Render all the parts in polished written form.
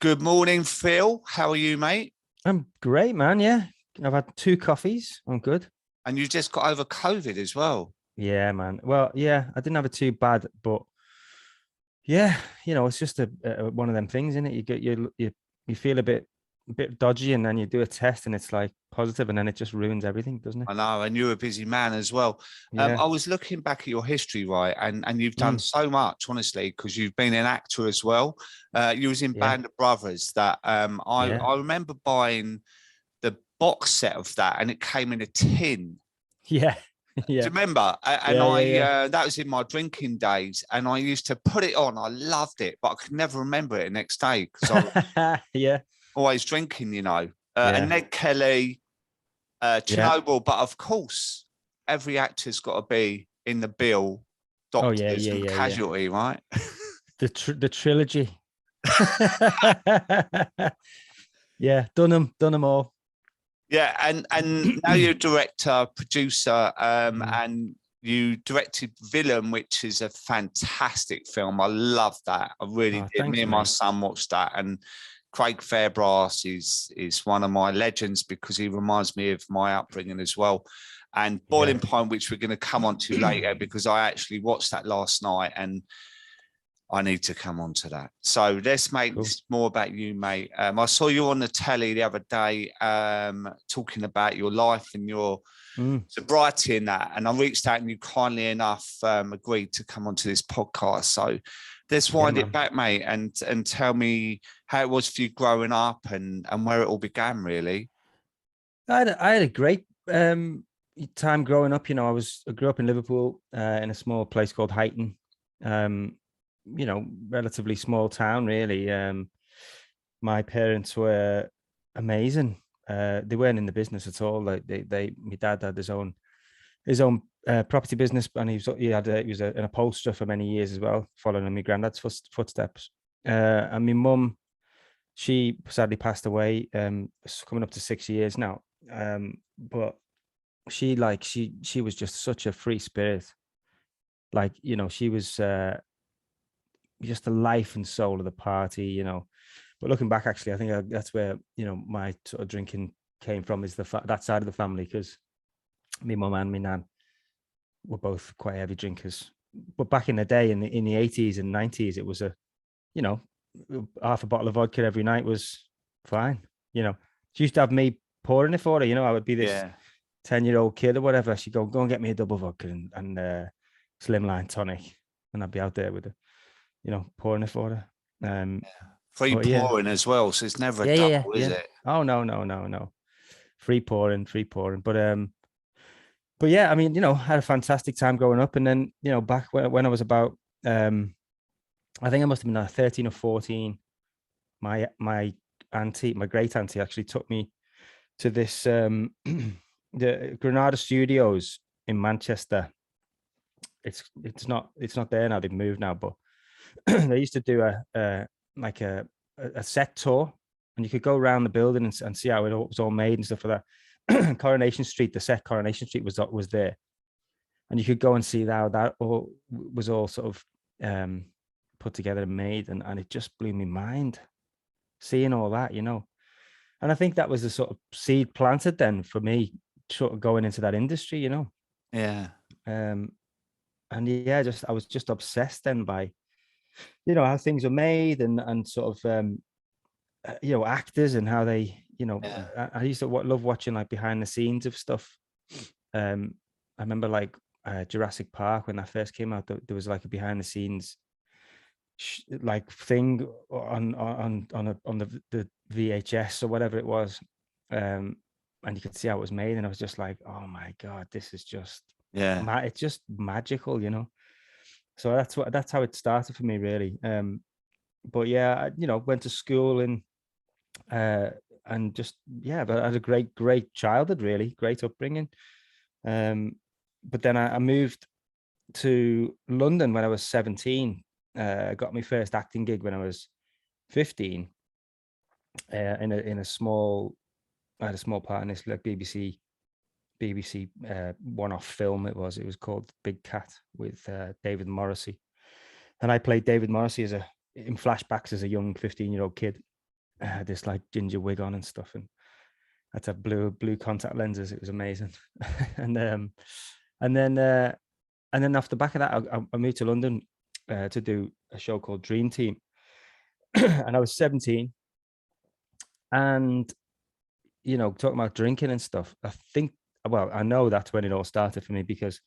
Good morning, Phil. How are you, mate? I'm great, man. Yeah. I've had 2 coffees. I'm good. And you just got over COVID as well. Yeah, man. Well, yeah, I didn't have it too bad, but yeah, it's just one of them things, isn't it? You feel a bit dodgy, and then you do a test and it's like positive, and then it just ruins everything, doesn't it? I know, and you're a busy man as well. Yeah. I was looking back at your history, right, and you've done Mm, so much, honestly, because you've been an actor as well. You was in yeah. Band of Brothers. That Yeah. I remember buying the box set of that, and it came in a tin. Yeah. Do Yeah. you remember? And Yeah. Yeah. Yeah. that was in my drinking days, and I used to put it on. I loved it, but I could never remember it the next day because I was Yeah. always drinking, And Yeah. Ned Kelly, Yeah. Chernobyl, but of course, every actor's got to be in the bill, Oh, yeah. doctors Yeah. and Yeah. Yeah. casualty, right? The trilogy. Yeah. Done them all. Yeah, and now you're a director, producer, Mm. and you directed Villain, which is a fantastic film. I love that. I really Oh, did. Me thanks, and my mate. son watched that, and Craig Fairbrass is one of my legends because he reminds me of my upbringing as well. And Yeah. Boiling Point, which we're going to come on to later, because I actually watched that last night and I need to come on to that. So let's make Cool. this more about you, mate. I saw you on the telly the other day talking about your life and your Mm. sobriety in that. And I reached out and you kindly enough agreed to come onto this podcast. So let's Yeah, wind it man. back, mate, and tell me how it was for you growing up and where it all began, really. I had a great time growing up. I grew up in Liverpool, in a small place called Huyton. Um, relatively small town, really. My parents were amazing. They weren't in the business at all. My dad had his own property business, and he was an upholsterer for many years as well, following in my granddad's footsteps. And my mum, she sadly passed away. It's coming up to 6 years now. But she was just such a free spirit. She was just the life and soul of the party. But looking back, actually, I think that's where my sort of drinking came from, is that side of the family, because my mum and my nan were both quite heavy drinkers. But back in the day, in the 80s and 90s, it was you know half a bottle of vodka every night was fine. She used to have me pouring it for her. I would be this Yeah. 10-year-old kid or whatever. She'd go and get me a double vodka and slimline tonic, and I'd be out there with her, pouring it for her. Free But yeah, pouring as well. So it's never a yeah, yeah, yeah, double, is yeah. it? Oh, no, no, no, no. Free pouring, free pouring. But yeah, I mean, had a fantastic time growing up, and then back when I was about, I think I must have been 13 or 14. My auntie, my great auntie, actually took me to this the Granada Studios in Manchester. It's not there now. They've moved now, but they used to do a set tour, and you could go around the building and see how it was all made and stuff like that. Coronation Street, the set Coronation Street was there, and you could go and see how that all was all sort of put together and made, and it just blew my mind seeing all that. And I think that was the sort of seed planted then for me, sort of going into that industry. Yeah. Um, and yeah, I was just obsessed then by how things are made, and sort of actors and how they Yeah. I used to love watching like behind the scenes of stuff. I remember like Jurassic Park, when that first came out, there was like a behind the scenes like thing on the VHS or whatever it was, and you could see how it was made, and I was just like, oh my god, this is just Yeah. it's just magical. So that's how it started for me, really. But yeah, went to school and just, yeah, but I had a great childhood, really great upbringing. But then I moved to London when I was 17. I got my first acting gig when I was 15, in a small. I had a small part in this like BBC one-off film. It was called Big Cat, with David Morrissey, and I played David Morrissey in flashbacks as a young 15-year-old kid. had this like ginger wig on and stuff, and I had to have blue contact lenses. It was amazing. and then off the back of that, I moved to London to do a show called Dream Team, and I was 17. And talking about drinking and stuff, I know that's when it all started for me, because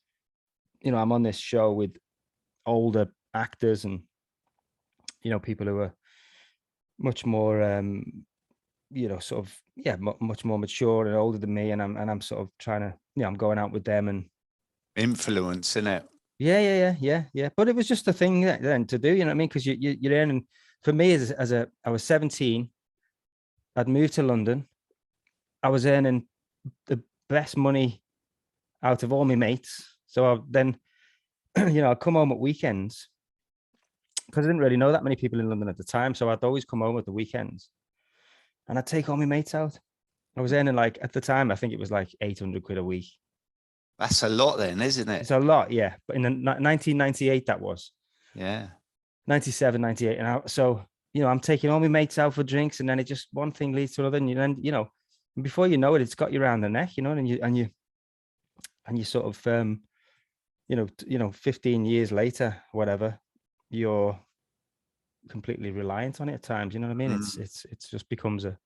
I'm on this show with older actors and people who are much more much more mature and older than me, and I'm sort of trying to, I'm going out with them and influence, isn't it? Yeah. But it was just a thing then to do, you know what I mean? Because you're earning. For me, I was 17, I'd moved to London, I was earning the best money out of all my mates. So then, I'd come home at weekends, because I didn't really know that many people in London at the time. So I'd always come home at the weekends and I'd take all my mates out. I was earning, like, at the time, I think it was like 800 quid a week. That's a lot then, isn't it? It's a lot, yeah. But in 1998, that was. Yeah. 97, 98. And I'm taking all my mates out for drinks, and then it just, one thing leads to another. And then, before you know it, it's got you around the neck, and you sort of, 15 years later, whatever, you're completely reliant on it at times. You know what I mean? It's just becomes a.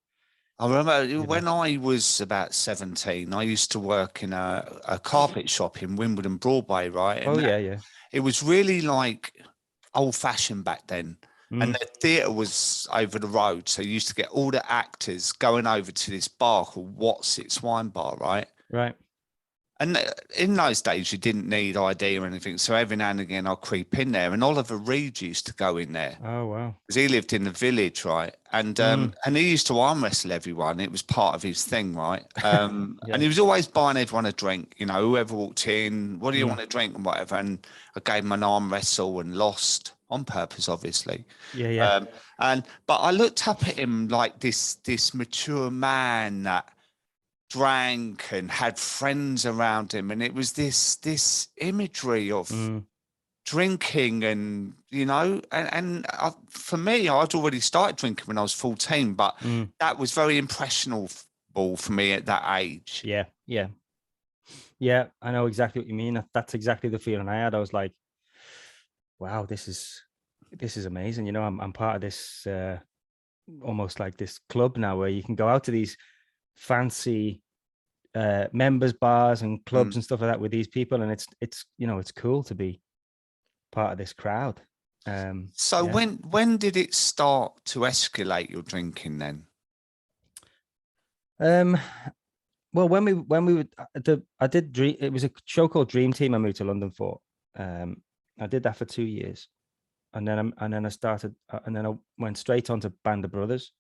I remember when I was about 17, I used to work in a carpet shop in Wimbledon Broadway, right? And yeah. It was really like old fashioned back then. And the theatre was over the road. So you used to get all the actors going over to this bar called What's It's Wine Bar, right? Right. And in those days, you didn't need ID or anything. So every now and again, I'll creep in there. And Oliver Reed used to go in there. Oh, wow. Because he lived in the village, right? And he used to arm wrestle everyone. It was part of his thing, right? And he was always buying everyone a drink. Whoever walked in, what do you want to drink and whatever. And I gave him an arm wrestle and lost on purpose, obviously. Yeah. But I looked up at him like this mature man that drank and had friends around him, and it was this imagery of drinking, and for me, I'd already started drinking when I was 14, but that was very impressionable for me at that age. Yeah, I know exactly what you mean. That's exactly the feeling I had. I was like, wow, this is amazing. I'm part of this almost like this club now, where you can go out to these fancy members bars and clubs and stuff like that with these people, and it's cool to be part of this crowd. When did it start to escalate your drinking then? Well, when we would, it was a show called Dream Team I moved to London for. I did that for 2 years, and then I went straight on to Band of Brothers.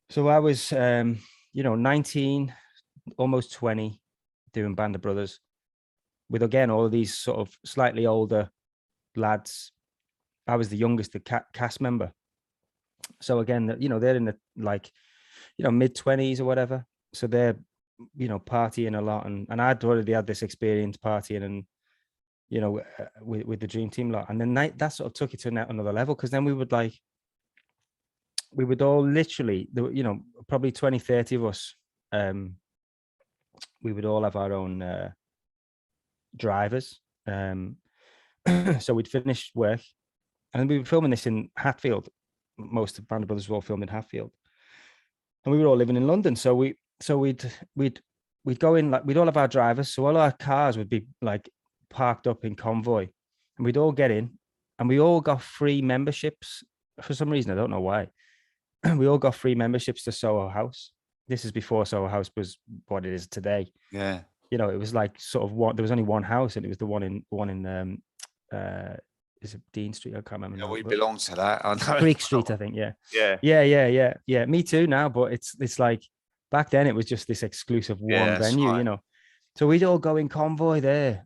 So I was 19, almost 20, doing Band of Brothers with, again, all of these sort of slightly older lads. I was the youngest, the cast member. So again, they're in the mid-20s or whatever. So they're, partying a lot, and I'd already had this experience partying and, with the Dream Team lot. And then that sort of took it to another level, because then we would all literally, probably 20, 30 of us, we would all have our own drivers. So we'd finish work, and we were filming this in Hatfield. Most of Band of Brothers were all filmed in Hatfield, and we were all living in London. So we'd go in, like, we'd all have our drivers. So all our cars would be like parked up in convoy, and we'd all get in, and we all got free memberships for some reason. I don't know why. We all got free memberships to Soho House. This is before Soho House was what it is today. Yeah. It was like sort of there was only one house, and it was the one in is it Dean Street? I can't remember. Yeah, we belong to that. I know. Greek Street, I think. Yeah. Yeah. Me too now, but it's like back then it was just this exclusive one venue, right. So we'd all go in convoy there.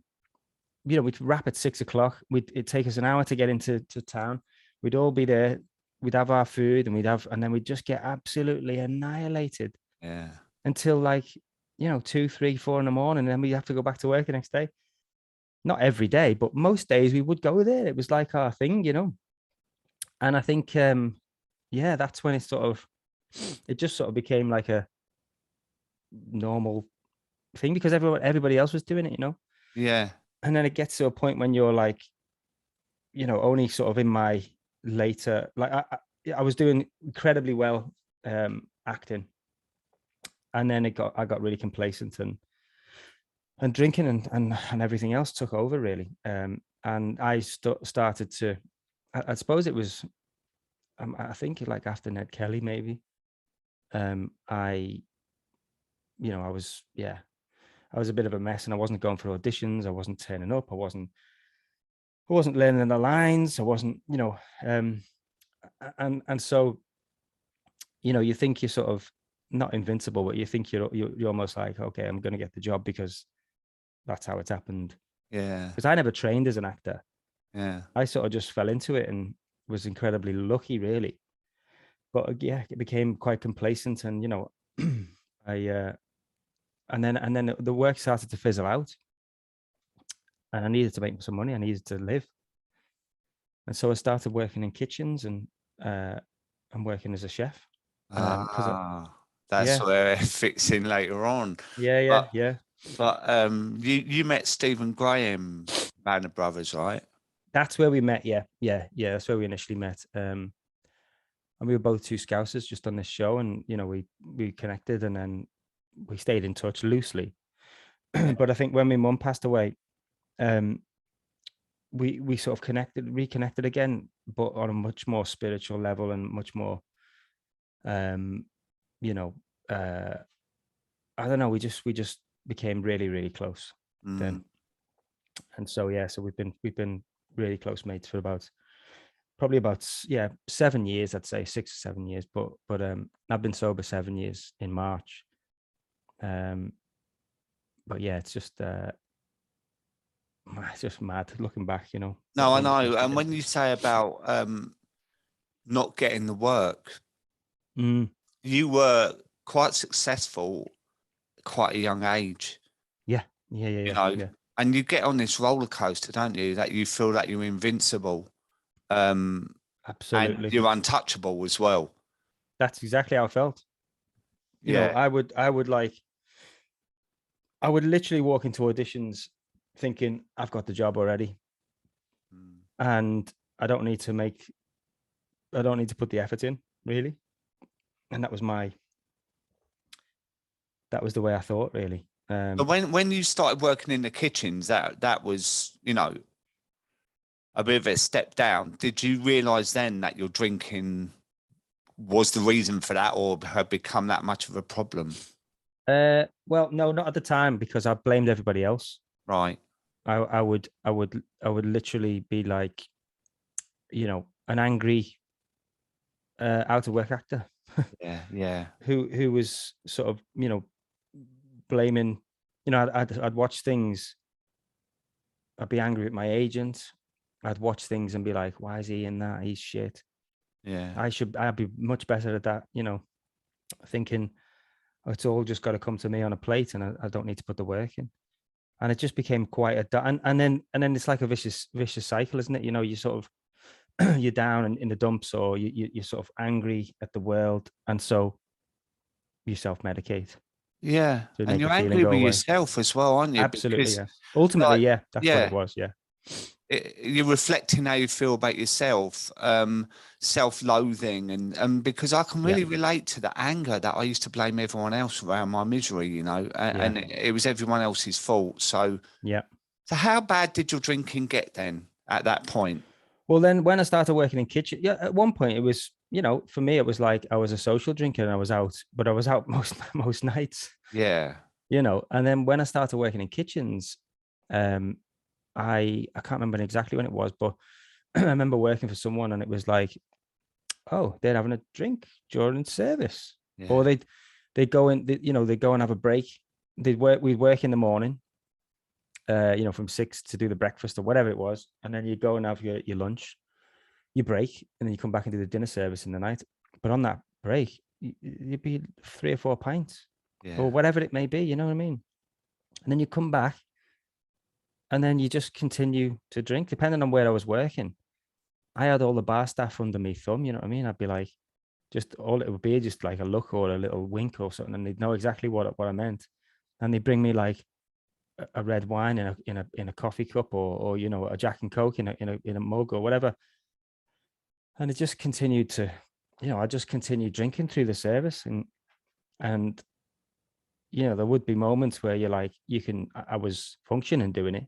We'd wrap at 6 o'clock. It'd take us an hour to get into town. We'd all be there. We'd have our food, and then we'd just get absolutely annihilated. Yeah. Until 2, 3, 4 in the morning, and then we have to go back to work the next day. Not every day, but most days we would go there. It was like our thing, And I think yeah, that's when it just sort of became like a normal thing because everybody else was doing it, you know. Yeah. And then it gets to a point when you're like, you know, only sort of in my later, like I was doing incredibly well acting, and then I got really complacent, and drinking and everything else took over really. And I started to, I suppose it was, I think like after Ned Kelly maybe, I, you know, I was a bit of a mess, and I wasn't going for auditions. I wasn't turning up. I wasn't learning the lines. I wasn't, you know, and so, you know, you think you're sort of not invincible, but you think you're almost like, okay, I'm going to get the job because that's how it's happened. Yeah. Because I never trained as an actor. Yeah. I sort of just fell into it and was incredibly lucky, really. But yeah, it became quite complacent, and you know, I and then the work started to fizzle out, and I needed to make some money. I needed to live, and so I started working in kitchens, and I'm working as a chef. Because That's yeah, where it fits in later on. But yeah. you met Stephen Graham, Band of Brothers, right? That's where we met. Yeah. That's where we initially met. And we were both two Scousers just on this show, and you know, we connected, and then we stayed in touch loosely. But I think when my mum passed away, we sort of reconnected again, but on a much more spiritual level and much more, you know, I don't know. We just became really, really close then, and so yeah, so we've been really close mates for probably about 7 years, I'd say 6 or 7 years. But I've been sober 7 years in March. But yeah, it's just mad looking back, you know. No, I When know. we And get when you say about not getting the work, you were quite successful at quite a young age. Yeah. You know, and you get on this roller coaster, don't you? That you feel that you're invincible, and Absolutely. you're untouchable as well. That's exactly how I felt. You know, Yeah. I would literally walk into auditions thinking I've got the job already, and I don't need to put the effort in, really. And that was the way I thought, really. But when you started working in the kitchens, that was, you know, a bit of a step down. Did you realise then that your drinking was the reason for that, or had become that much of a problem? Well, no, not at the time, because I blamed everybody else. Right. I would literally be like, you know, an angry out of work actor. Yeah. who was sort of, you know, blaming, you know, I'd watch things. I'd be angry at my agent. I'd watch things and be like, why is he in that? He's shit. Yeah. I'd be much better at that, you know, thinking, oh, it's all just got to come to me on a plate, and I don't need to put the work in. And it just became quite and then it's like a vicious cycle, isn't it? You know, you sort of you're down in the dumps, or you're sort of angry at the world, and so you self-medicate Yeah. to And make the you're feeling angry go with away. yourself as well, aren't you? Absolutely, Because, yeah. Ultimately, like, yeah, that's what yeah, it was. Yeah. you're reflecting how you feel about yourself, self-loathing, and because I can Yeah. really relate to the anger that I used to blame everyone else around my misery, you know, and it was everyone else's fault. So Yeah. how bad did your drinking get then at that point? Well, then when I started working in kitchen, yeah, at one point it was, you know, for me it was like I was a social drinker and I was out, but I was out most nights, Yeah. you know. And then when I started working in kitchens, I can't remember exactly when it was, but I remember working for someone, and it was like, oh, they're having a drink during service, or Yeah. they'd go in, you know, they'd go and have a break. We'd work in the morning, you know, from 6 to do the breakfast or whatever it was, and then you go and have your lunch, you break, and then you come back and do the dinner service in the night. But on that break, you'd be 3 or 4 pints, or Yeah. whatever it may be. You know what I mean? And then you come back, and then you just continue to drink, depending on where I was working. I had all the bar staff under me thumb. You know what I mean? I'd be like, just all it would be just like a look or a little wink or something, and they'd know exactly what I meant. And they'd bring me like a red wine in a coffee cup, or you know, a Jack and Coke in a mug or whatever. And it just continued to, you know, I just continued drinking through the service, and you know, there would be moments where you're like, I was functioning doing it,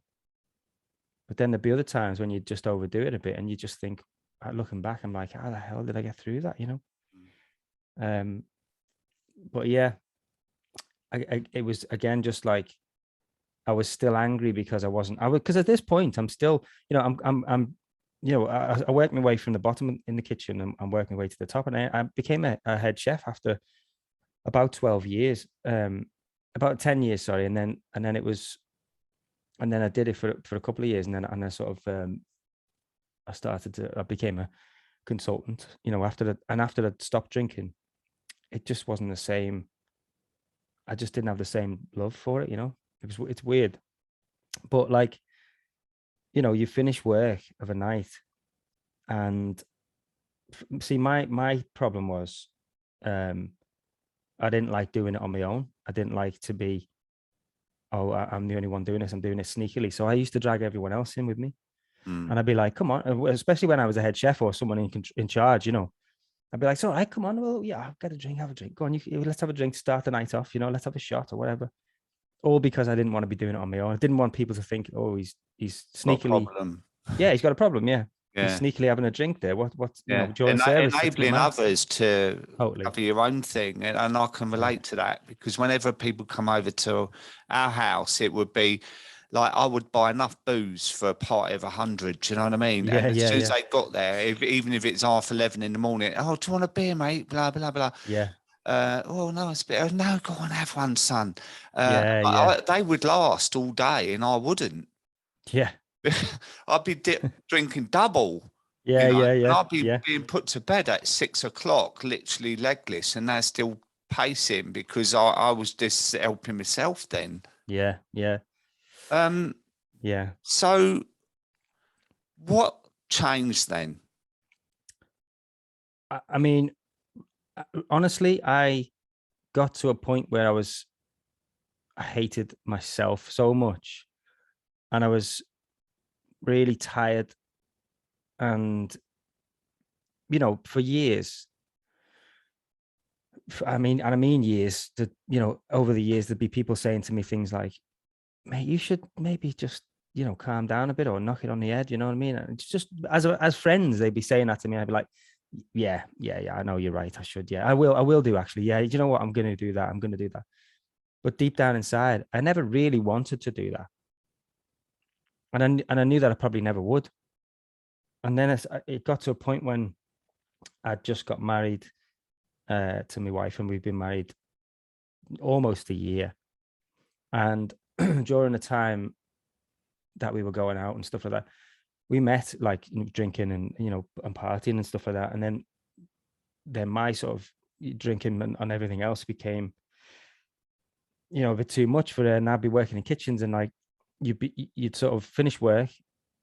but then there'd be other times when you just overdo it a bit, and you just think, looking back, I'm like, how the hell did I get through that? You know. But yeah, it was again just like I was still angry because because at this point I'm still, you know, I'm you know, I worked my way from the bottom in the kitchen, and I'm working my way to the top, and I became a head chef after about 12 years, about 10 years, sorry, and then it was, and then I did it for a couple of years, and I sort of I became a consultant, you know, after I'd stopped drinking, it just wasn't the same. I just didn't have the same love for it, you know. It's weird, but like, you know, you finish work of a night, and see, my problem was, I didn't like doing it on my own. I didn't like to be, oh, I'm the only one doing this. I'm doing it sneakily. So I used to drag everyone else in with me, and I'd be like, come on, especially when I was a head chef or someone in charge, you know. I'd be like, so, all right, come on, well, yeah, I've got a drink, have a drink. Go on, let's have a drink to start the night off, you know, let's have a shot or whatever. All because I didn't want to be doing it on my own. I didn't want people to think, oh, he's sneakily, yeah, he's got a problem, yeah. He's sneakily having a drink there. What you know, during service, enabling others to totally have your own thing, and I can relate to that, because whenever people come over to our house, it would be like I would buy enough booze for a party of 100. Do you know what I mean? Yeah, and as soon as yeah. they got there, even if it's 11:30 in the morning, oh, do you want a beer, mate? Blah blah blah. Yeah. Oh no, it's a bit. Oh, no, go on, have one, son. Yeah. They would last all day, and I wouldn't. Yeah. I'd be drinking double. Yeah, You know, yeah, and yeah, I'd be yeah, being put to bed at 6 o'clock, literally legless, and they're still pacing because I was just helping myself then. yeah, yeah, yeah. So what changed then? I mean, honestly, I got to a point where I hated myself so much, and I was really tired, and you know, for years, I mean years, that, you know, over the years, there'd be people saying to me things like, mate, you should maybe just, you know, calm down a bit or knock it on the head. You know what I mean? And it's just as friends, they'd be saying that to me. I'd be like, yeah, I know you're right. I should. Yeah, I will do actually. Yeah. You know what? I'm going to do that. I'm going to do that. But deep down inside, I never really wanted to do that. And I knew that I probably never would. And then it got to a point when I just got married to my wife, and we've been married almost a year. And during the time that we were going out and stuff like that, we met like drinking and, you know, and partying and stuff like that. And then my sort of drinking and everything else became, you know, a bit too much for her. And I'd be working in kitchens, and like you'd sort of finish work,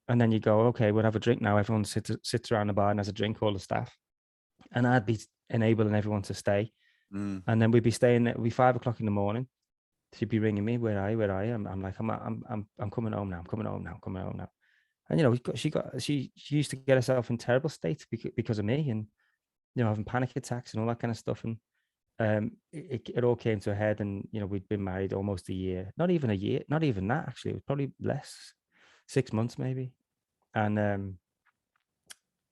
and then you go, okay, we'll have a drink now. Everyone sits around the bar and has a drink, all the staff. And I'd be enabling everyone to stay. And then we'd be staying, it'd be 5 o'clock in the morning. She'd be ringing me, where are you? Where are you? I'm like, I'm coming home now. I'm coming home now. I'm coming home now. And, you know, she used to get herself in terrible states because of me, and, you know, having panic attacks and all that kind of stuff. And it all came to a head, and, you know, we'd been married almost a year, not even a year, not even that, actually. It was probably less, 6 months maybe. And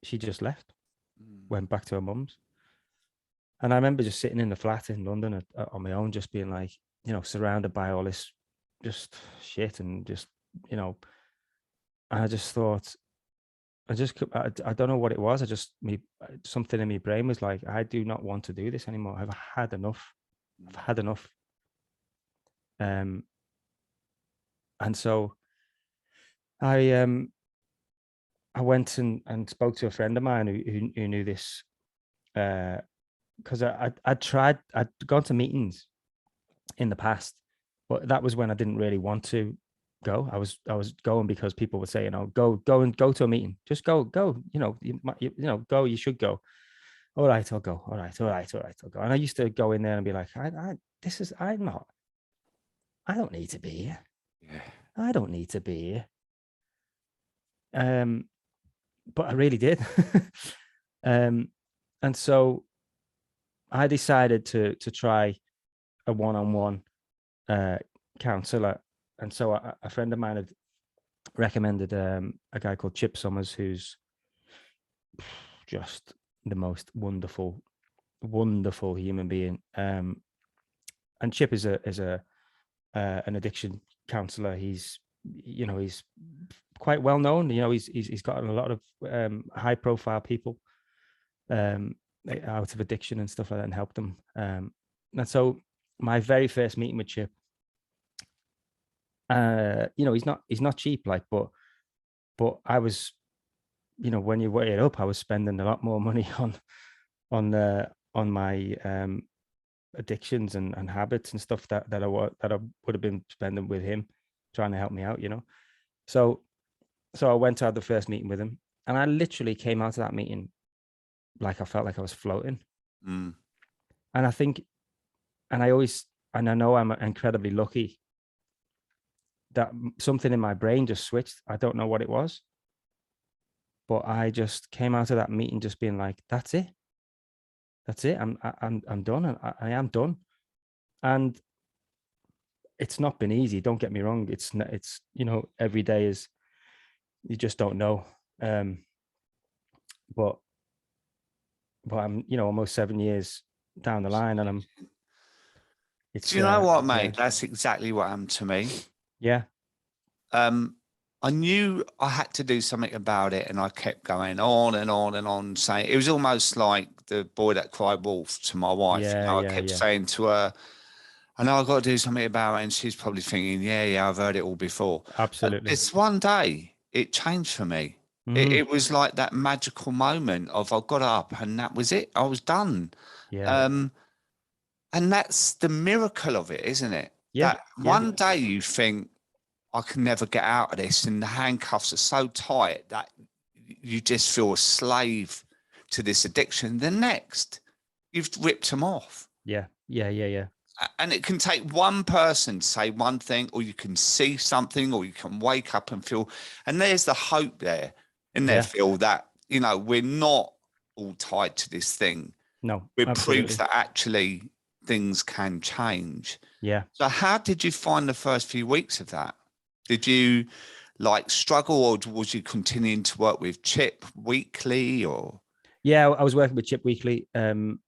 she just left, went back to her mum's. And I remember just sitting in the flat in London on my own, just being like, you know, surrounded by all this just shit, and just, you know, and I just thought, I don't know what it was. Something in my brain was like, I do not want to do this anymore. I've had enough. I've had enough. And so I went and spoke to a friend of mine who knew this, because I'd gone to meetings in the past, but that was when I didn't really want to go. I was going because people would say, you know, go to a meeting, just go, you know, you know, go, you should go. all right, I'll go. All right, I'll go. And I used to go in there and be like, I don't need to be here. Yeah. I don't need to be here. But I really did. And so I decided to try a one-on-one counsellor. And so a friend of mine had recommended a guy called Chip Summers, who's just the most wonderful human being. And Chip is an addiction counsellor. He's quite well known. He's gotten a lot of high profile people out of addiction and stuff like that and helped them. And so my very first meeting with Chip, he's not cheap, like, but I was, when you weigh it up, I was spending a lot more money on my addictions and habits and stuff that I would have been spending with him, trying to help me out, So I went to have the first meeting with him, and I literally came out of that meeting like I felt like I was floating. Mm. And I think, and I know I'm incredibly lucky that something in my brain just switched. I don't know what it was, but I just came out of that meeting just being like, that's it. I'm done. I am done. And it's not been easy. Don't get me wrong. It's every day is, you just don't know. But I'm, almost 7 years down the line, and Do you know what, mate? Yeah. That's exactly what happened to me. Yeah. I knew I had to do something about it, and I kept going on and on and on, saying it was almost like the boy that cried wolf to my wife. Yeah, I kept saying to her, I know I've got to do something about it. And she's probably thinking, yeah, I've heard it all before. Absolutely. It's one day, it changed for me. Mm-hmm. It was like that magical moment of I got up and that was it. I was done. Yeah. And that's the miracle of it, isn't it? Yeah. That one day you think, I can never get out of this, and the handcuffs are so tight that you just feel a slave to this addiction. The next, you've ripped them off. Yeah. And it can take one person to say one thing, or you can see something, or you can wake up and feel, and there's the hope there, in there, Phil, that, we're not all tied to this thing. No, we're proof that actually things can change. Yeah. So how did you find the first few weeks of that? Did you struggle, or was you continuing to work with Chip weekly, or? Yeah, I was working with Chip weekly, and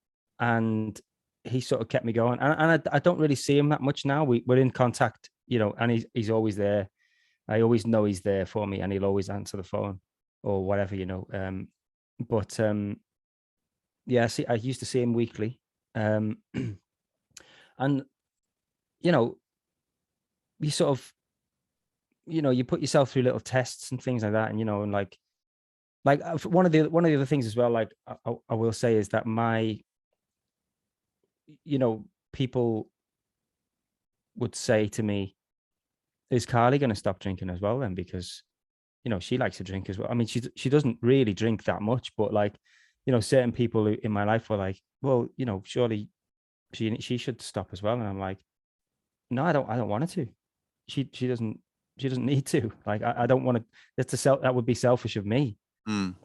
he sort of kept me going. And I don't really see him that much now. We're in contact, and he's always there. I always know he's there for me, and he'll always answer the phone or whatever, But yeah, I used to see him weekly, and you sort of, you put yourself through little tests and things like that, and and like one of the other things as well, like I will say, is that my, people would say to me, is Carly going to stop drinking as well then? Because she likes to drink as well. I mean, she doesn't really drink that much, but like, certain people in my life were like, well, surely she should stop as well. And I'm like, no, I don't want her to. She doesn't need to. Like, I don't want to. That would be selfish of me. Mm.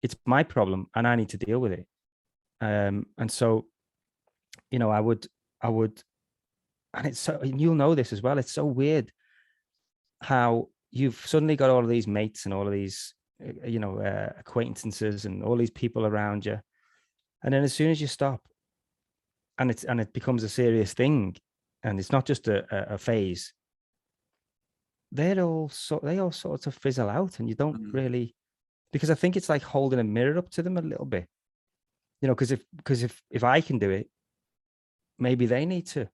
It's my problem, and I need to deal with it. And so, I would, and it's so, and you'll know this as well. It's so weird how you've suddenly got all of these mates and all of these, acquaintances and all these people around you, and then as soon as you stop, and it becomes a serious thing, and it's not just a phase, they all sort of fizzle out, and you don't really, because I think it's like holding a mirror up to them a little bit, because if I can do it, maybe they need to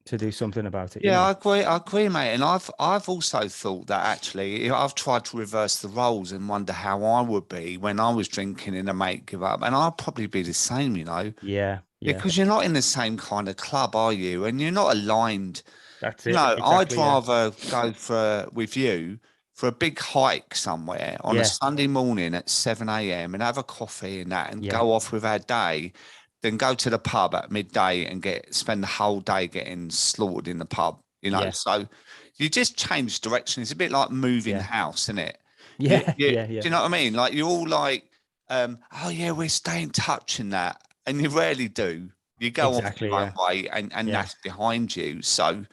do something about it. Yeah, I agree, mate. And I've also thought that actually I've tried to reverse the roles and wonder how I would be when I was drinking and a mate give up, and I'd probably be the same, Yeah. Because you're not in the same kind of club, are you? And you're not aligned. That's it. Exactly, I'd rather go with you for a big hike somewhere on a Yeah. Sunday morning at 7 a.m. and have a coffee and that and Yeah. go off with our day, then go to the pub at midday and spend the whole day getting slaughtered in the pub, you know. Yeah. So you just change direction. It's a bit like moving Yeah. house, isn't it? Yeah. Do Yeah. you know what I mean? Like you're all like, oh yeah, we're staying in touch and that. And you rarely do. You go off Exactly. your own Yeah. way and Yeah. that's behind you. So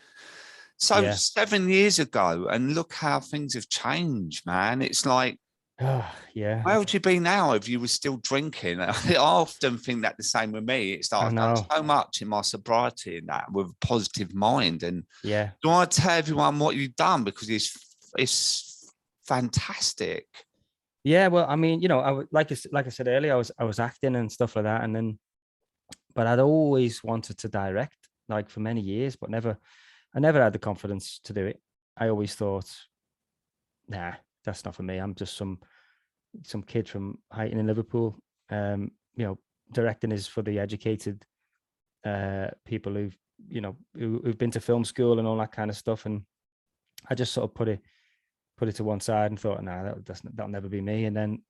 Yeah. 7 years ago, and look how things have changed, man. It's like, Oh, yeah. where would you be now if you were still drinking? I often think that the same with me. It's like I I've done know. so much in my sobriety and that with a positive mind. And Yeah. do I tell everyone what you've done because it's fantastic. Yeah. Well, I mean, you know, like I said earlier, I was acting and stuff like that, and then, but I'd always wanted to direct, like for many years, but I never had the confidence to do it. I always thought, nah, that's not for me. I'm just some kid from Huyton in Liverpool. You know, directing is for the educated people who've, you know, who've been to film school and all that kind of stuff. And I just sort of put it to one side and thought, nah, that'll never be me. And then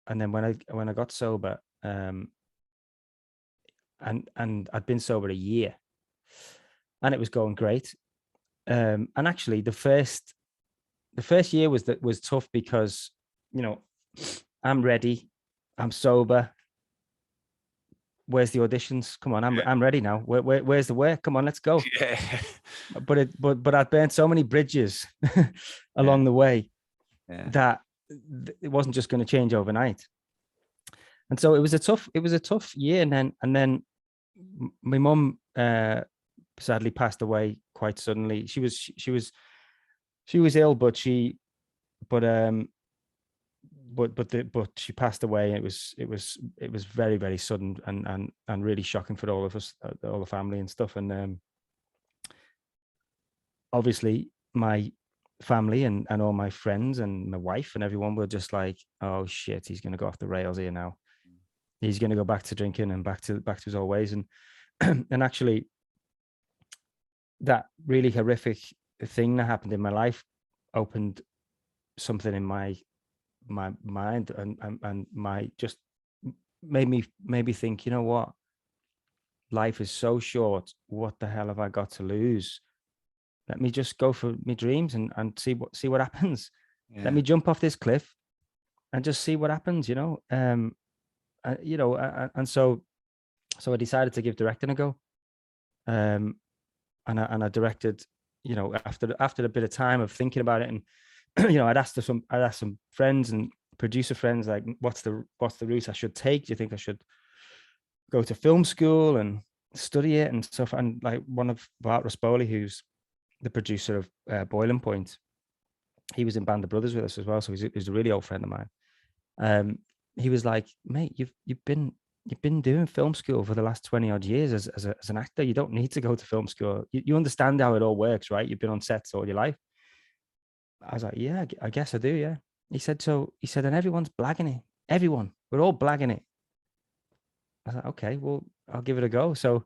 when I got sober, and I'd been sober a year, and it was going great. And actually, the first year was tough because, you know, I'm ready, I'm sober. Where's the auditions? Come on, I'm ready now. Where's the work? Come on, let's go. Yeah. But I burnt so many bridges along the way that it wasn't just going to change overnight. And so it was a tough year. And then my mum sadly passed away quite suddenly. She was ill, but she she passed away. It was very, very sudden and really shocking for all of us, all the family and stuff. And obviously my family and all my friends and my wife and everyone were just like, oh shit, he's going to go off the rails here now. He's going to go back to drinking and back to his old ways. And and actually that really horrific thing that happened in my life opened something in my mind and my just made me think, you know what, life is so short. What the hell have I got to lose? Let me just go for my dreams and see what happens. Let me jump off this cliff and just see what happens, you know. You know, and so I decided to give directing a go. And I directed, you know, after a bit of time of thinking about it. And you know, I'd asked some friends and producer friends, like, what's the route I should take? Do you think I should go to film school and study it and stuff? And like one of Bart Rispoli, who's the producer of Boiling Point, he was in Band of Brothers with us as well, so he's a really old friend of mine. He was like, mate, you've been doing film school for the last 20 odd years as an actor. You don't need to go to film school. You understand how it all works, right? You've been on sets all your life. I was like, yeah, I guess I do. Yeah. He said, and everyone's blagging it. Everyone, we're all blagging it. I was like, okay, well, I'll give it a go. So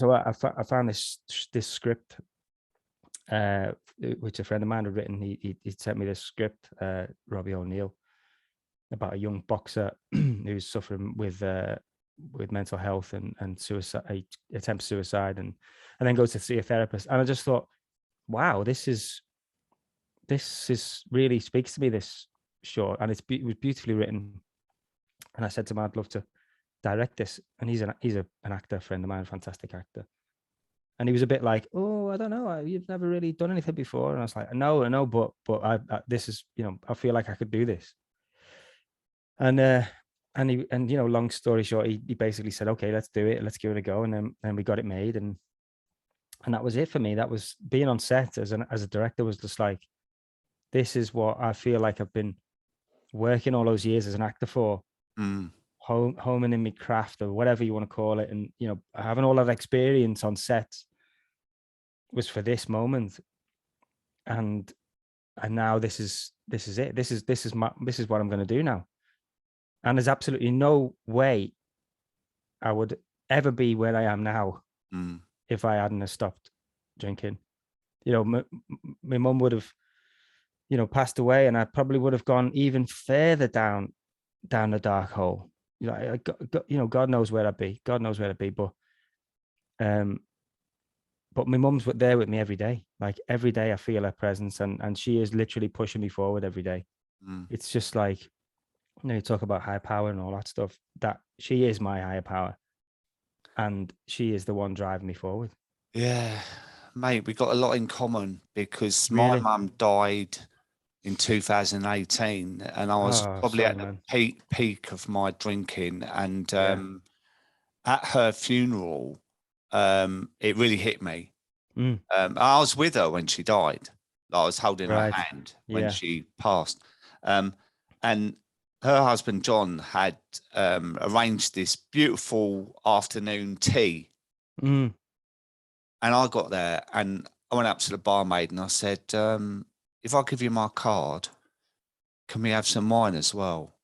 I found this script, which a friend of mine had written. He sent me this script, Robbie O'Neill, about a young boxer who's suffering with mental health and suicide, attempts suicide, and then goes to see a therapist. And I just thought, wow, this is really speaks to me, this short, and it was beautifully written. And I said to him, I'd love to direct this. And he's an actor, a friend of mine, a fantastic actor. And he was a bit like, oh, I don't know, you've never really done anything before. And I was like, no, but I this is, you know, I feel like I could do this. And you know, long story short, he basically said, okay, let's do it, let's give it a go. And then we got it made, and that was it for me. That was being on set as a director, was just like, this is what I feel like I've been working all those years as an actor for, homing in my craft, or whatever you want to call it. And, you know, having all that experience on sets was for this moment. And now this is it. This is what I'm going to do now. And there's absolutely no way I would ever be where I am now if I hadn't have stopped drinking. You know, my mum would have passed away, and I probably would have gone even further down the dark hole. God knows where I'd be. God knows where I'd be. But my mum's there with me every day. Like every day I feel her presence, and she is literally pushing me forward every day. It's just like, you talk about higher power and all that stuff, that she is my higher power, and she is the one driving me forward. Yeah, mate, we got a lot in common because my Really? mum died in 2018, and I was Oh, probably sorry, at the man. peak of my drinking. And Yeah. at her funeral, it really hit me. Mm, I was with her when she died. I was holding her right. hand when Yeah. she passed. And her husband, John, had arranged this beautiful afternoon tea. Mm, And I got there and I went up to the barmaid and I said, if I give you my card, can we have some wine as well?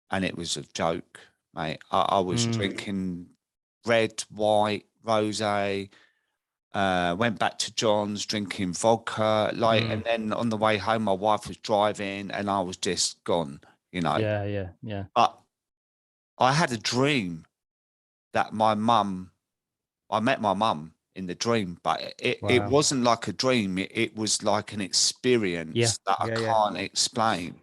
And it was a joke, mate. I was drinking red, white, rosé. Went back to John's drinking vodka, and then on the way home, my wife was driving, and I was just gone, yeah. Yeah. Yeah. But I had a dream that I met my mum in the dream, but it Wow. wasn't like a dream. It was like an Yeah. experience that I Yeah. Yeah. can't explain.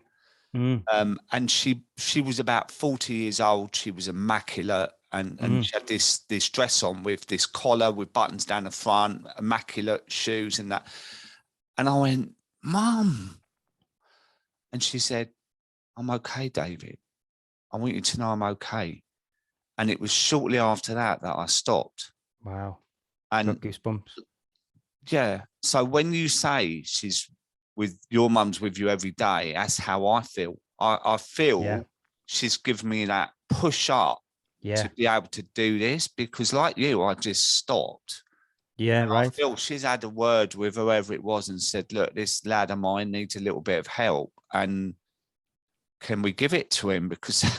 And she was about 40 years old. She was immaculate, and she had this dress on with this collar with buttons down the front, immaculate shoes and that. And I went, Mum. And she said, I'm okay, David. I want you to know I'm okay. And it was shortly after that that I stopped. Wow. Got And goosebumps. yeah, so when you say she's with your mum's with you every day, that's how I feel. I Yeah. feel she's given me that push up Yeah. to be able to do this because, like you, I just stopped. Yeah. And I Right. feel she's had a word with whoever it was and said, look, this lad of mine needs a little bit of help. And can we give it to him? Because Yeah.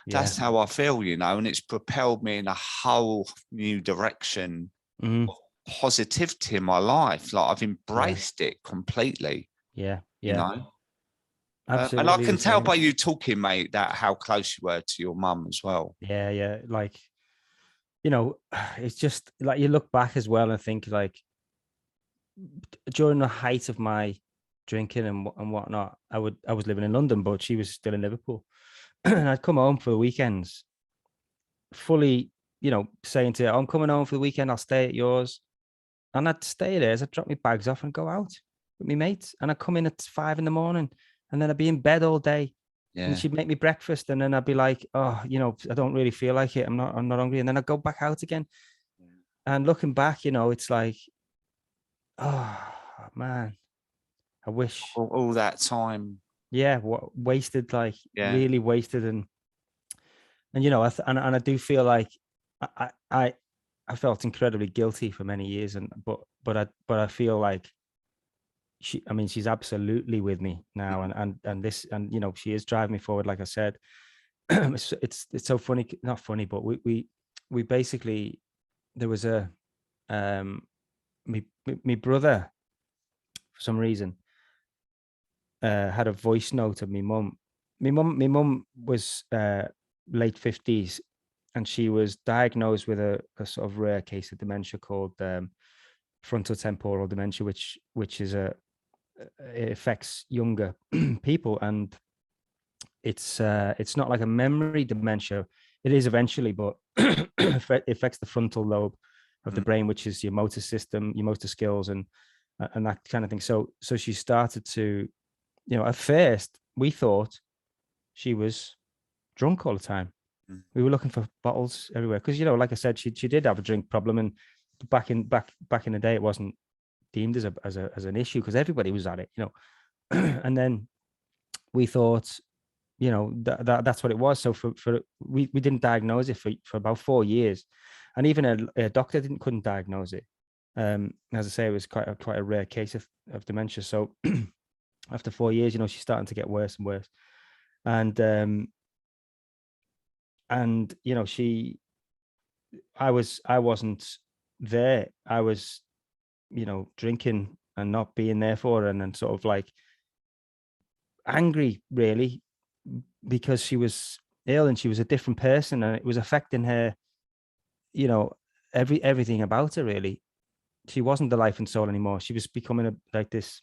that's how I feel, and it's propelled me in a whole new direction Mm, of positivity in my life. Like I've yeah. embraced it completely, Yeah. you Yeah. know. And I Absolutely can the tell same. by you talking, mate, that how close you were to your mum as well. Yeah. Yeah. Like, it's just like you look back as well and think like during the height of my drinking and whatnot, I was living in London, but she was still in Liverpool. And I'd come home for the weekends, fully, saying to her, I'm coming home for the weekend, I'll stay at yours. And I'd stay there as I'd drop my bags off and go out with my mates. And I'd come in at 5 a.m, and then I'd be in bed all day. And Yeah. she'd make me breakfast. And then I'd be like, oh, I don't really feel like it. I'm not hungry. And then I'd go back out again. And looking back, it's like, oh man, I wish, All that time. yeah, what wasted, like Yeah. really wasted. And and I do feel like I, I I felt incredibly guilty for many years, and but I feel like she's absolutely with me now, and she is driving me forward, like I said. It's so funny, not funny, but we basically, there was a my brother, for some reason, had a voice note of my mum. My mum was late 50s, and she was diagnosed with a sort of rare case of dementia called frontal temporal dementia, which is it affects younger people, and it's not like a memory dementia. It is eventually, but it affects the frontal lobe of the brain, which is your motor system, your motor skills, and that kind of thing. So she started to, at first we thought she was drunk all the time. We were looking for bottles everywhere because, like I said, she did have a drink problem, and back in the day, it wasn't deemed as an issue because everybody was at it, and then we thought, that's what it was. So we didn't diagnose it for about 4 years, and even a doctor couldn't diagnose it. As I say, it was quite a rare case of dementia. So after 4 years, she's starting to get worse and worse, and she, I wasn't there. I was, drinking and not being there for her, and then sort of like angry, really, because she was ill and she was a different person, and it was affecting her, you know, everything about her, really. She wasn't the life and soul anymore. She was becoming like this,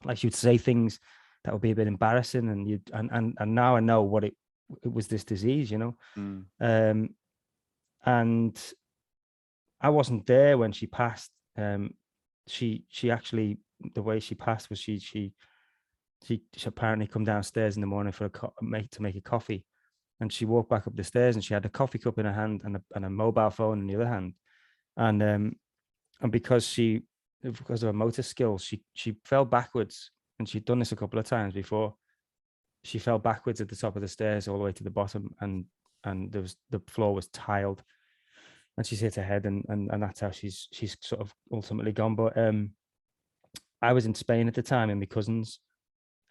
like she would say things that would be a bit embarrassing, and now I know what it was, this disease, you know. And I wasn't there when she passed. She actually, the way she passed was she apparently come downstairs in the morning for to make a coffee, and she walked back up the stairs and she had a coffee cup in her hand and a mobile phone in the other hand, and because of her motor skills, she fell backwards, and she'd done this a couple of times before. She fell backwards at the top of the stairs all the way to the bottom, and the floor was tiled, and she's hit her head, and that's how she's sort of ultimately gone. But I was in Spain at the time, and my cousins,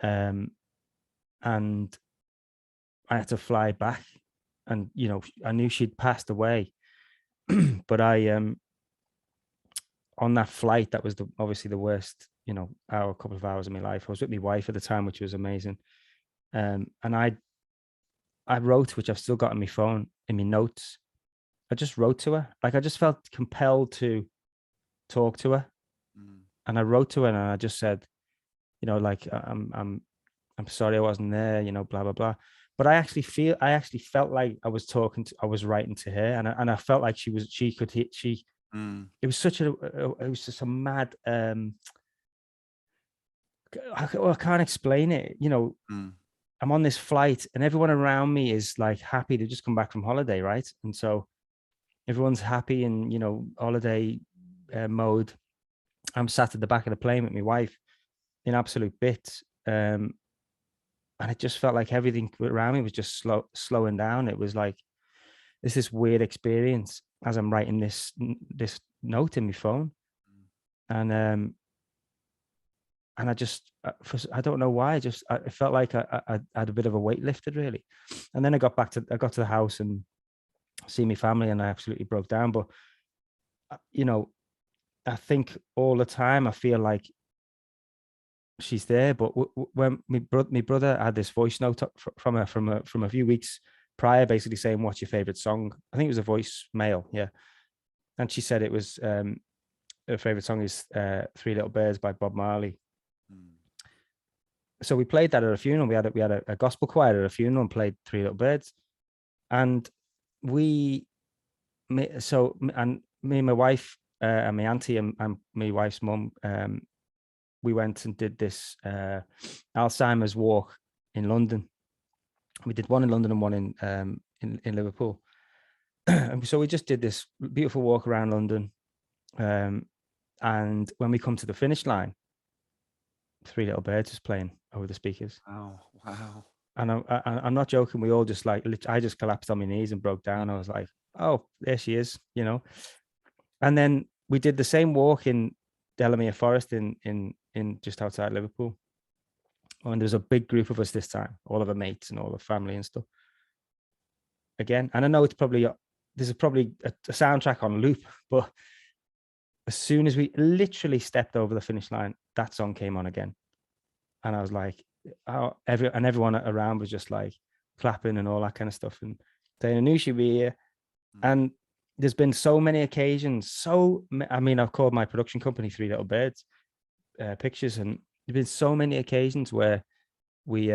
and I had to fly back, and you know, I knew she'd passed away, but I on that flight, that was obviously the worst, you know, couple of hours of my life. I was with my wife at the time, which was amazing, and I wrote, which I've still got on my phone in my notes. I just wrote to her, like I just felt compelled to talk to her, and I wrote to her, and I just said, you know, like I'm sorry I wasn't there, you know, blah blah blah. But I actually felt like I was writing to her, and I felt like she could hit. It was such it was just a mad. I can't explain it. You know, I'm on this flight, and everyone around me is like happy to just come back from holiday, right? And so everyone's happy and, you know, holiday mode. I'm sat at the back of the plane with my wife in absolute bits. And it just felt like everything around me was just slowing down. It was like this weird experience as I'm writing this note in my phone. And I don't know why, it felt like I had a bit of a weight lifted, really. And then I got to the house and see my family, and I absolutely broke down. But, you know, I think all the time I feel like she's there. But when my brother had this voice note from her from a few weeks prior, basically saying, "What's your favorite song?" I think it was a voicemail, yeah. And she said it was her favorite song is "Three Little Birds" by Bob Marley. So we played that at a funeral. We had a gospel choir at a funeral and played "Three Little Birds," and me and my wife and my auntie and my wife's mum, we went and did this Alzheimer's walk in London. We did one in London and one in Liverpool. And so we just did this beautiful walk around London. And when we come to the finish line, Three Little Birds is playing over the speakers. Oh, wow. And I'm not joking. We all just I just collapsed on my knees and broke down. I was like, oh, there she is, you know. And then we did the same walk in Delamere Forest in just outside Liverpool. And there was a big group of us this time, all of our mates and all the family and stuff. Again, and I know there's probably a soundtrack on loop, but as soon as we literally stepped over the finish line, that song came on again. And I was like, oh, everyone around was just like clapping and all that kind of stuff and saying, I knew she'd be here. And there's been so many occasions. I've called my production company Three Little Birds Pictures, and there's been so many occasions where we,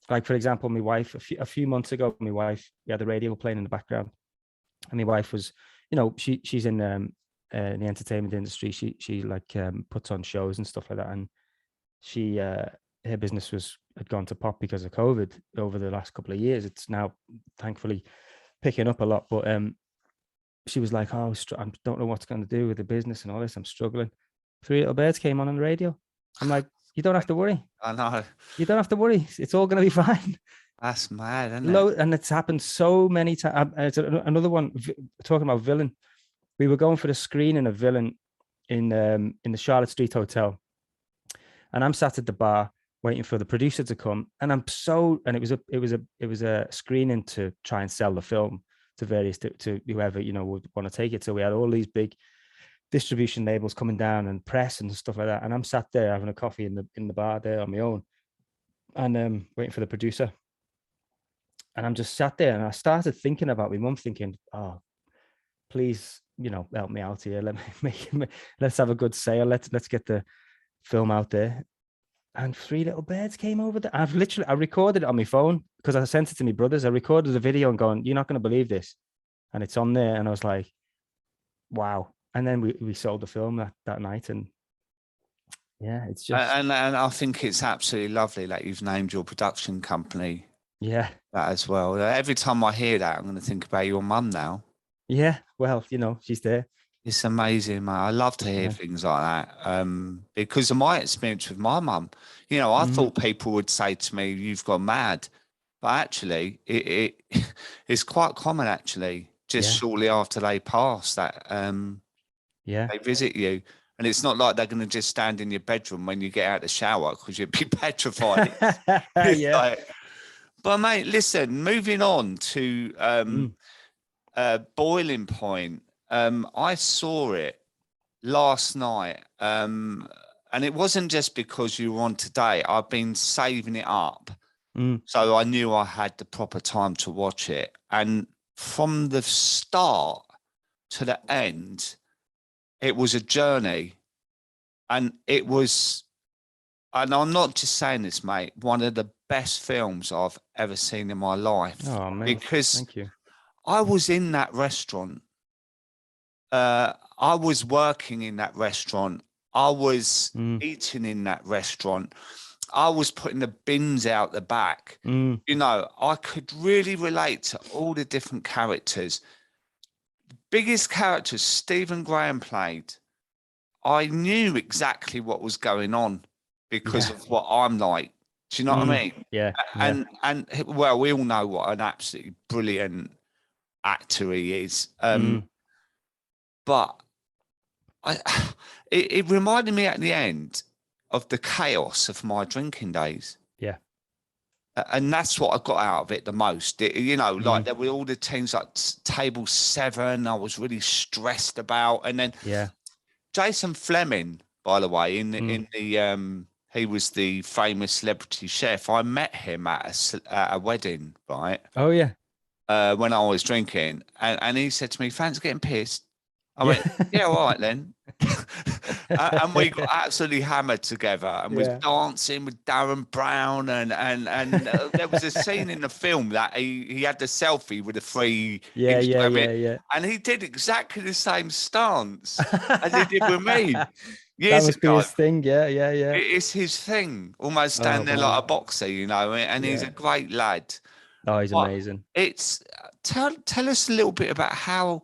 like for example, my wife a few months ago, we had the radio playing in the background, and my wife was, you know, she's in the entertainment industry. She like puts on shows and stuff like that, and she her business had gone to pot because of COVID over the last couple of years. It's now thankfully picking up a lot, but she was like, oh, I don't know what's going to do with the business and all this. I'm struggling. Three Little Birds came on the radio. I'm like, you don't have to worry. I know. You don't have to worry. It's all going to be fine. That's mad, isn't it? And it's happened so many times. It's another one, talking about Villain. We were going for the screening of Villain in the Charlotte Street Hotel. And I'm sat at the bar waiting for the producer to come. And it was a screening to try and sell the film to whoever, you know, would want to take it. So we had all these big distribution labels coming down and press and stuff like that. And I'm sat there having a coffee in the bar there on my own. and waiting for the producer. And I'm just sat there, and I started thinking about my mum, thinking, oh, please, help me out here. Let's have a good sale. Let's get the film out there. And Three Little Birds came over there. I recorded it on my phone because I sent it to my brothers. I recorded the video and going, you're not going to believe this. And it's on there. And I was like, wow. And then we sold the film that night. And yeah, it's just. And I think it's absolutely lovely that you've named your production company. Yeah. That as well. Every time I hear that, I'm going to think about your mum now. Yeah. Well, she's there. It's amazing, mate. I love to hear things like that. Because of my experience with my mum, I thought people would say to me, "You've gone mad," but actually, it's quite common. Actually, just shortly after they pass, that they visit you, and it's not like they're going to just stand in your bedroom when you get out of the shower because you'd be petrified. But mate, listen. Moving on to Boiling Point. I saw it last night, and it wasn't just because you were on today. I've been saving it up, so I knew I had the proper time to watch it. And from the start to the end, it was a journey, and it was. And I'm not just saying this, mate. One of the best films I've ever seen in my life. Oh, man. Because thank you. I was in that restaurant. I was working in that restaurant. I was eating in that restaurant. I was putting the bins out the back. I could really relate to all the different characters. Biggest characters Stephen Graham played. I knew exactly what was going on because of what I'm like. Do you know what I mean? Yeah. And well, we all know what an absolutely brilliant actor he is. But it reminded me at the end of the chaos of my drinking days. Yeah. And that's what I got out of it the most. Like there were all the things like table 7 I was really stressed about. And then Jason Fleming, by the way, in the he was the famous celebrity chef. I met him at a wedding, right? Oh, yeah. When I was drinking. And he said to me, "Fancy getting pissed?" I went, "Yeah, all right then." And we got absolutely hammered together and was dancing with Darren Brown. And there was a scene in the film that he had the selfie with the 3 Instagram. And he did exactly the same stance as he did with me. That must be his thing. Yeah. It's his thing, almost standing there like a boxer, and he's a great lad. Oh, he's amazing. It's tell us a little bit about how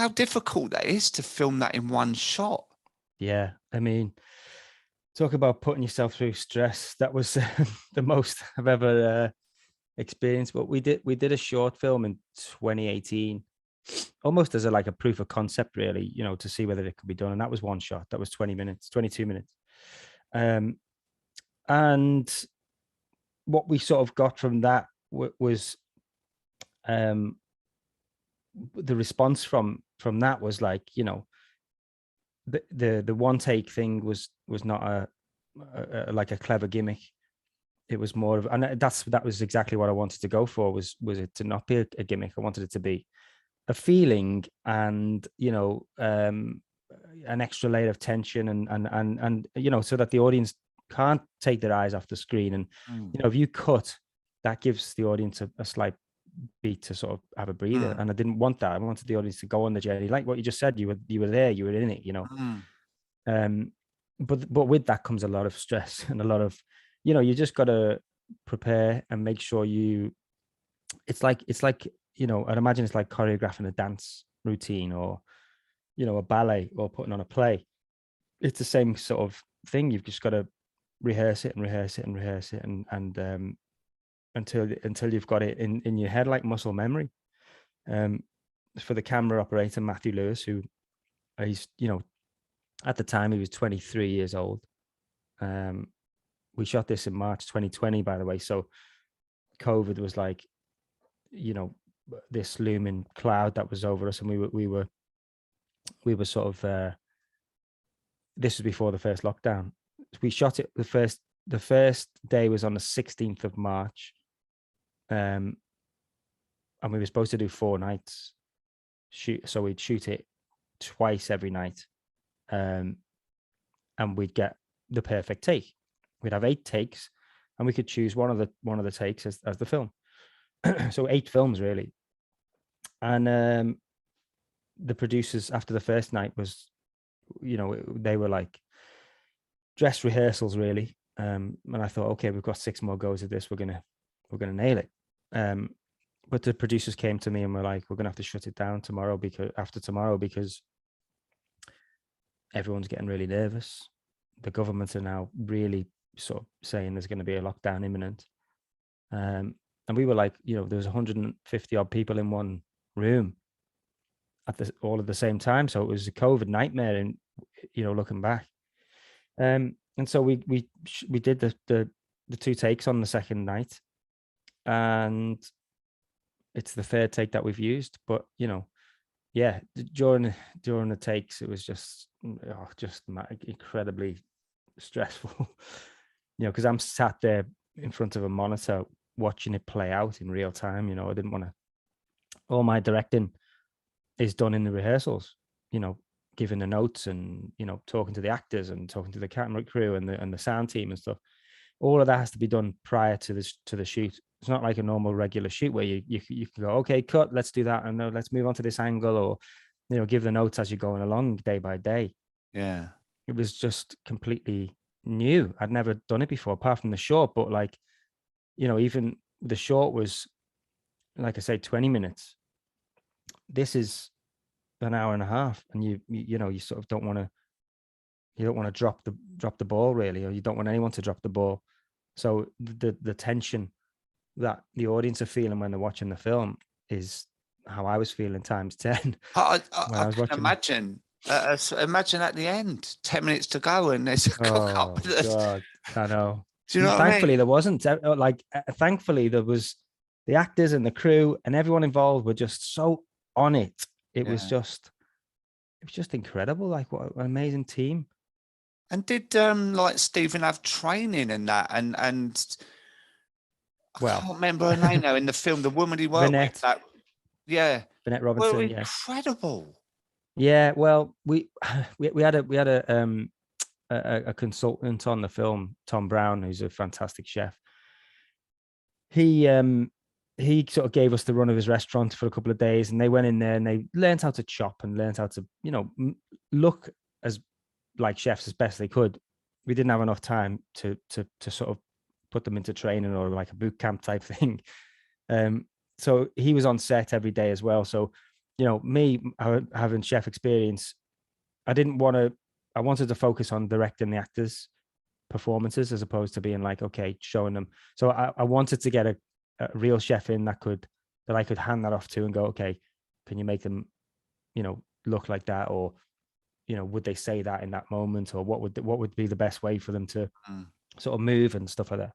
difficult that is to film that in one shot. Yeah, I mean, talk about putting yourself through stress. That was the most I've ever experienced. But we did a short film in 2018, almost as a proof of concept, really, to see whether it could be done. And that was one shot. That was 22 minutes. And what we sort of got from that was the response from that was like, the one take thing was not a clever gimmick. It was more of, and that was exactly what I wanted to go for, was it to not be a gimmick. I wanted it to be a feeling, and an extra layer of tension, and so that the audience can't take their eyes off the screen. And if you cut, that gives the audience a slight beat to sort of have a breather. And I didn't want that. I wanted the audience to go on the journey, like what you just said. You were there, you were in it, but with that comes a lot of stress and a lot of, you just got to prepare and make sure it's like I'd imagine it's like choreographing a dance routine, or a ballet, or putting on a play. It's the same sort of thing. You've just got to rehearse it and until you've got it in your head, like muscle memory. For the camera operator, Matthew Lewis, who he's at the time he was 23 years old. We shot this in March 2020, by the way, so COVID was like this looming cloud that was over us, and we were sort of this was before the first lockdown. We shot it the first the first day was on the 16th of March. And we were supposed to do 4 nights. So we'd shoot it twice every night. And we'd get the perfect take. We'd have 8 takes, and we could choose one of the takes as the film. So 8 films really. And the producers, after the first night, was, they were like dress rehearsals really. And I thought, okay, we've got 6 more goes of this. We're gonna nail it. But the producers came to me and were like, we're gonna have to shut it down after tomorrow because everyone's getting really nervous. The government are now really sort of saying there's going to be a lockdown imminent. And we were like, there was 150 odd people in one room all at the same time. So it was a COVID nightmare. And, looking back. And so we did the 2 takes on the second night, and it's the 3rd take that we've used. But, yeah, during the takes, it was just incredibly stressful, because I'm sat there in front of a monitor watching it play out in real time. I didn't want to. All my directing is done in the rehearsals, giving the notes and talking to the actors and talking to the camera crew and the sound team and stuff. All of that has to be done prior to the shoot. It's not like a normal regular shoot where you can go, okay, cut, let's do that, and let's move on to this angle, or give the notes as you're going along day by day. Yeah, it was just completely new. I'd never done it before, apart from the short. But even the short was, like I say, 20 minutes. This is an hour and a half, and you sort of don't want to drop the ball really, or you don't want anyone to drop the ball. So the tension that the audience are feeling when they're watching the film is how I was feeling times 10. I can imagine. Imagine at the end, 10 minutes to go, and there's a cook up. God, I know. Do you know what Thankfully, I mean? there wasn't. Thankfully, there was the actors and the crew and everyone involved were just so on it. It was just incredible. Like, what an amazing team. And did like Stephen have training in that? And I can't remember her name now in the film. The woman he worked with. Vinette Robinson. Well, incredible. Yeah. Well, we had a consultant on the film, Tom Brown, who's a fantastic chef. He sort of gave us the run of his restaurant for a couple of days, and they went in there and they learned how to chop and learned how to, look as like chefs as best they could. We didn't have enough time to sort of put them into training or like a boot camp type thing. So he was on set every day as well. So, me having chef experience, I wanted to focus on directing the actors' performances as opposed to being like, okay, showing them. So I wanted to get a real chef in that I could hand that off to and go, okay, can you make them, look like that? Or, would they say that in that moment? Or what would be the best way for them to sort of move and stuff like that?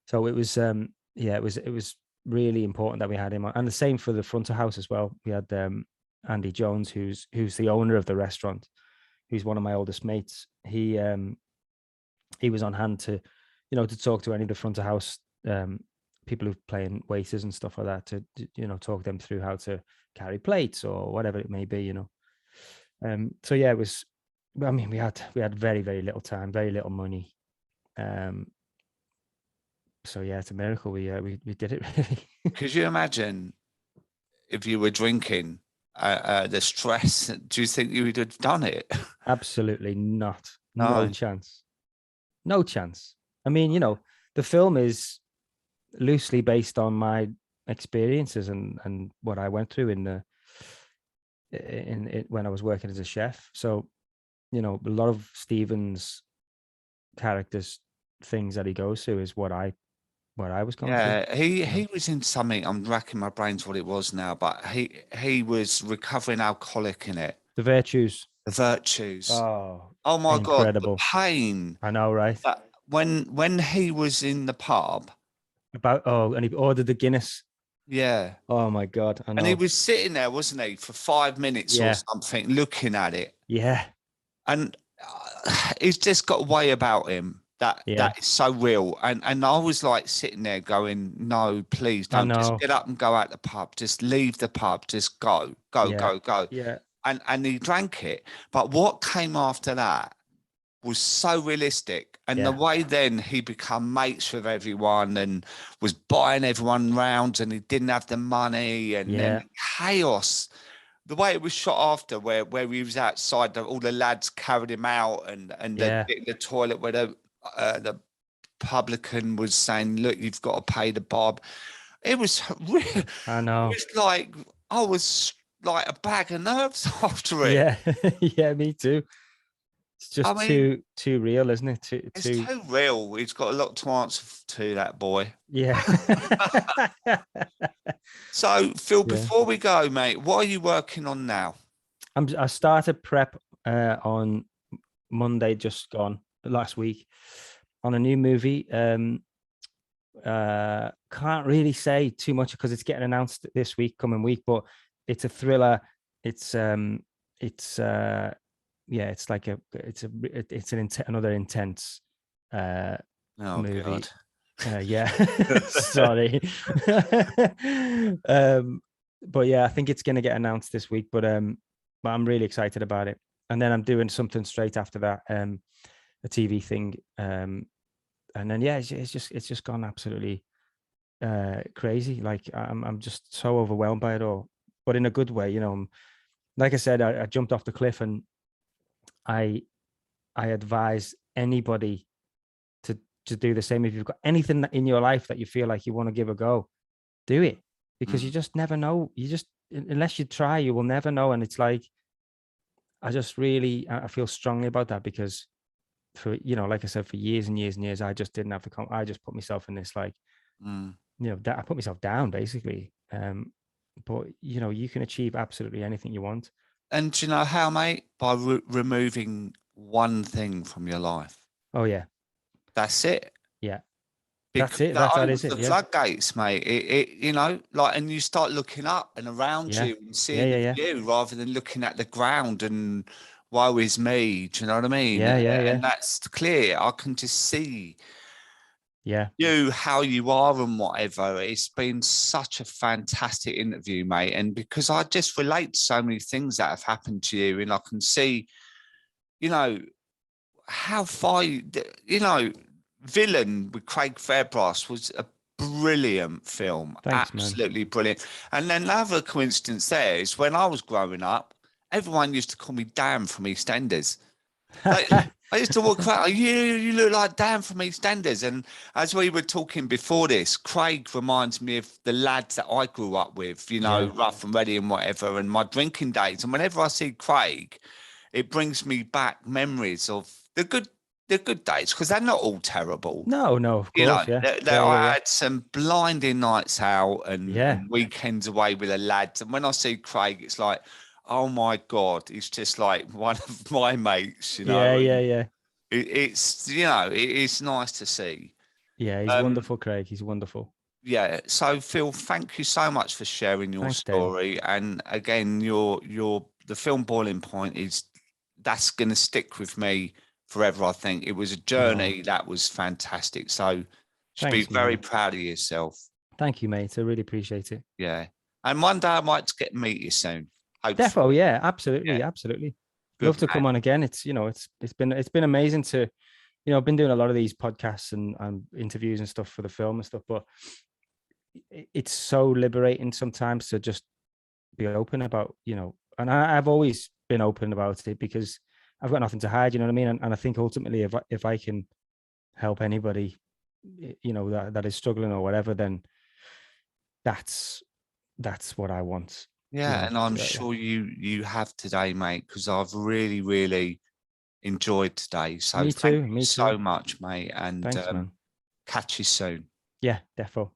So it was, it was really important that we had him on. And the same for the front of house as well. We had Andy Jones, who's the owner of the restaurant, who's one of my oldest mates. He was on hand to talk to any of the front of house people who playing waiters and stuff like that, to talk them through how to carry plates or whatever it may be. So yeah, it was. I mean, we had very, very little time, very little money. So yeah, it's a miracle we did it really. Could you imagine if you were drinking? The stress. Do you think you would have done it? Absolutely not. No chance. No chance. I mean, the film is loosely based on my experiences and what I went through when I was working as a chef. So, a lot of Stephen's characters, things that he goes through is what I was going through. Yeah, he was in something. I'm racking my brains what it was now, but he was recovering alcoholic in it. The Virtues. The Virtues. Oh my incredible. God, the pain. I know, right? When he was in the pub. And he ordered the Guinness. Yeah. Oh my God. I know. And he was sitting there, wasn't he, for 5 minutes or something, looking at it. Yeah. And he's just got a way about him. that is so real. And I was like sitting there going, no, please don't just get up and go out the pub. Just leave the pub. Just go. Yeah. And he drank it. But what came after that was so realistic. And the way then he become mates with everyone and was buying everyone round, and he didn't have the money, and then chaos. The way it was shot after, where he was outside, all the lads carried him out, and the toilet where the publican was saying, look, you've got to pay the Bob. It was really, I know. It was like, I was like a bag of nerves after it. Yeah. Yeah, me too. It's just too real, isn't it? It's too real. He's got a lot to answer to, that boy. Yeah. So, Phil, before we go, mate, what are you working on now? I started prep on Monday, just gone last week, on a new movie. Can't really say too much because it's getting announced this coming week, but it's a thriller. It's like another intense movie. God. Sorry. But yeah, I think it's going to get announced this week, but I'm really excited about it. And then I'm doing something straight after that, a TV thing. And then it's just gone absolutely crazy. Like I'm just so overwhelmed by it all, but in a good way. Like I said, I jumped off the cliff, and I advise anybody to do the same. If you've got anything in your life that you feel like you want to give a go, do it, because you just never know. Unless you try, you will never know. And it's like, I feel strongly about that, because for, like I said, for years and years and years, I just didn't have I just put myself in this, like, I put myself down basically. But you can achieve absolutely anything you want. And do you know how, mate? By removing one thing from your life. Oh yeah. That's it. Yeah. Because that's it. That opens the floodgates, mate. And you start looking up and around you and seeing the view, rather than looking at the ground and woe is me. Do you know what I mean? And that's clear. I can just see you, how you are and whatever. It's been such a fantastic interview, mate. And because I just relate to so many things that have happened to you, and I can see, how far Villain with Craig Fairbrass was a brilliant film. Thanks, absolutely brilliant. And then another coincidence there is, when I was growing up, everyone used to call me Dan from EastEnders. I used to walk around, you look like Dan from EastEnders. And as we were talking before this, Craig reminds me of the lads that I grew up with, Rough and Ready and whatever, and my drinking days. And whenever I see Craig, it brings me back memories of the good days, because they're not all terrible. No, of course. I had some blinding nights out and weekends away with the lads. And when I see Craig, it's like, oh my God, he's just like one of my mates, Yeah. It's nice to see. Yeah, he's wonderful, Craig. He's wonderful. Yeah. So Phil, thank you so much for sharing your story. Dave. And again, the film Boiling Point that's going to stick with me forever. I think it was a journey that was fantastic. So you should be very proud of yourself. Thank you, mate. I really appreciate it. Yeah. And one day I might get to meet you soon. Defo, yeah, absolutely. Good, love to come on again. It's it's been amazing to, I've been doing a lot of these podcasts and interviews and stuff for the film and stuff, but it's so liberating sometimes to just be open about, and I've always been open about it because I've got nothing to hide, you know what I mean? And I think ultimately, if I can help anybody, that is struggling or whatever, then that's what I want. Yeah, and I'm sure you have today, mate, because I've really, really enjoyed today. So thank you so much, mate. And thanks, man. Catch you soon. Yeah, defo.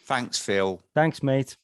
Thanks, Phil. Thanks, mate.